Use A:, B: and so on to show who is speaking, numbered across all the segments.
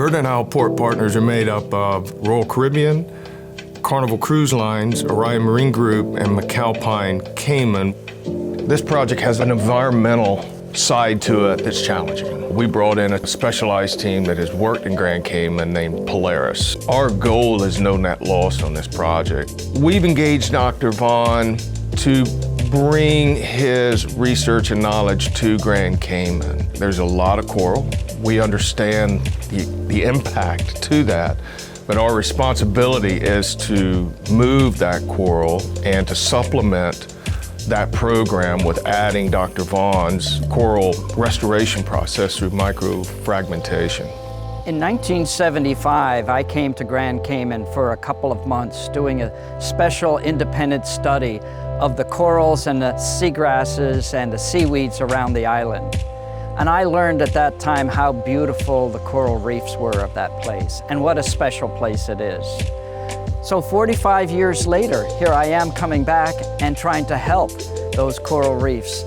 A: Verdant Isle Port Partners are made up of Royal Caribbean, Carnival Cruise Lines, Orion Marine Group, and McAlpine Cayman. This project has an environmental side to it that's challenging. We brought in a specialized team that has worked in Grand Cayman named Polaris. Our goal is no net loss on this project. We've engaged Dr. Vaughn to bring his research and knowledge to Grand Cayman. There's a lot of coral. We understand the impact to that, but our responsibility is to move that coral and to supplement that program with adding Dr. Vaughn's coral restoration process through microfragmentation.
B: In 1975, I came to Grand Cayman for a couple of months doing a special independent study of the corals and the seagrasses and the seaweeds around the island. And I learned at that time how beautiful the coral reefs were of that place and what a special place it is. So 45 years later, here I am coming back and trying to help those coral reefs.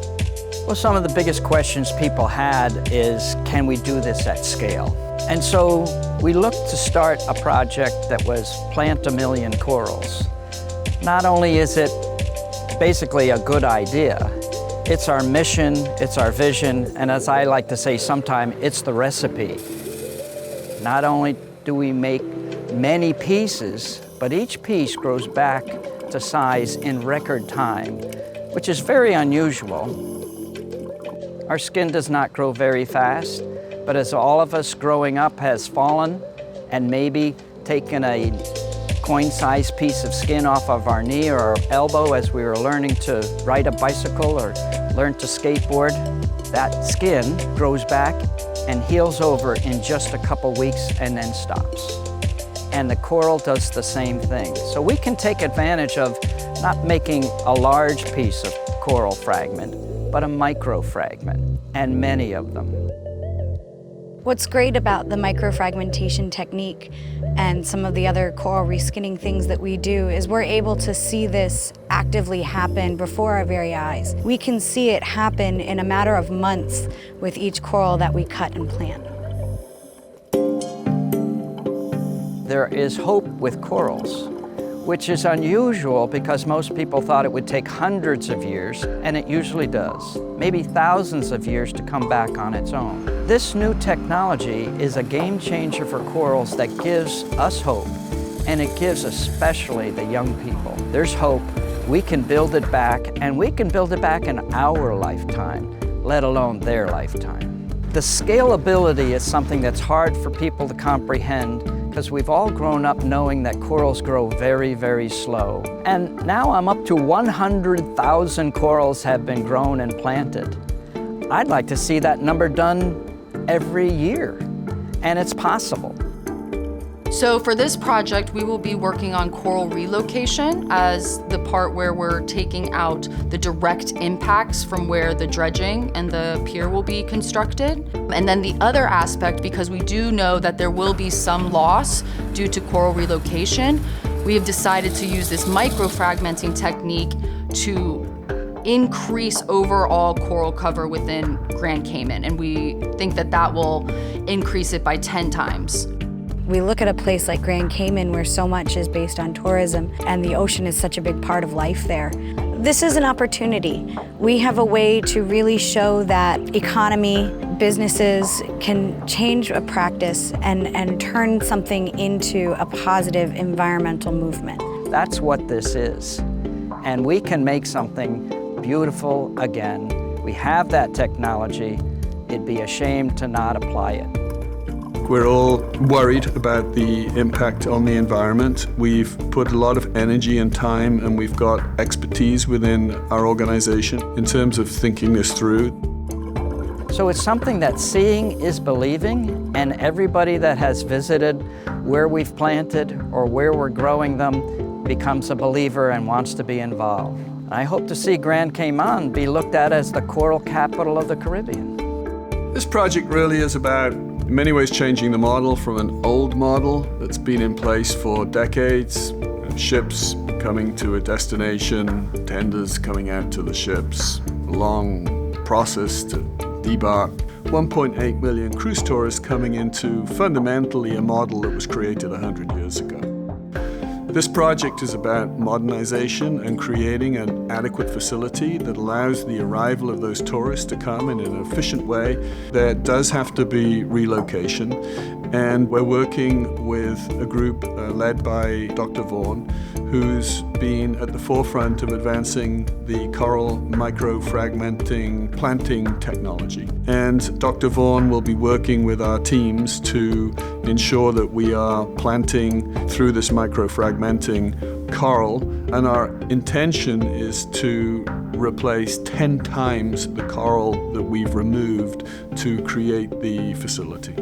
B: Well, some of the biggest questions people had is, can we do this at scale? And so we looked to start a project that was plant 1 million corals. Not only is it basically a good idea, it's our mission, it's our vision, and as I like to say sometimes, it's the recipe. Not only do we make many pieces, but each piece grows back to size in record time, which is very unusual. Our skin does not grow very fast, but as all of us growing up has fallen and maybe taken a coin-sized piece of skin off of our knee or our elbow as we were learning to ride a bicycle or learn to skateboard, that skin grows back and heals over in just a couple weeks and then stops. And the coral does the same thing. So we can take advantage of not making a large piece of coral fragment, but a micro fragment, and many of them.
C: What's great about the microfragmentation technique and some of the other coral reskinning things that we do is we're able to see this actively happen before our very eyes. We can see it happen in a matter of months with each coral that we cut and plant.
B: There is hope with corals, which is unusual because most people thought it would take hundreds of years, and it usually does. Maybe thousands of years to come back on its own. This new technology is a game changer for corals that gives us hope, and it gives especially the young people. There's hope. We can build it back, and we can build it back in our lifetime, let alone their lifetime. The scalability is something that's hard for people to comprehend because we've all grown up knowing that corals grow very, very slow. And now I'm up to 100,000 corals have been grown and planted. I'd like to see that number done every year, and it's possible.
D: So for this project, we will be working on coral relocation as the part where we're taking out the direct impacts from where the dredging and the pier will be constructed. And then the other aspect, because we do know that there will be some loss due to coral relocation, we have decided to use this microfragmenting technique to increase overall coral cover within Grand Cayman. And we think that that will increase it by 10 times.
C: We look at a place like Grand Cayman where so much is based on tourism and the ocean is such a big part of life there. This is an opportunity. We have a way to really show that economy, businesses can change a practice and turn something into a positive environmental movement.
B: That's what this is. And we can make something beautiful again. We have that technology. It'd be a shame to not apply it.
E: We're all worried about the impact on the environment. We've put a lot of energy and time, and we've got expertise within our organization in terms of thinking this through.
B: So it's something that seeing is believing, and everybody that has visited where we've planted or where we're growing them becomes a believer and wants to be involved. I hope to see Grand Cayman be looked at as the coral capital of the Caribbean.
E: This project really is about, in many ways, changing the model from an old model that's been in place for decades. Ships coming to a destination, tenders coming out to the ships, long process to debark. 1.8 million cruise tourists coming into fundamentally a model that was created 100 years ago. This project is about modernization and creating an adequate facility that allows the arrival of those tourists to come in an efficient way. There does have to be relocation, and we're working with a group led by Dr. Vaughan, who's been at the forefront of advancing the coral microfragmenting planting technology. And Dr. Vaughan will be working with our teams to ensure that we are planting through this microfragmenting coral, and our intention is to replace 10 times the coral that we've removed to create the facility.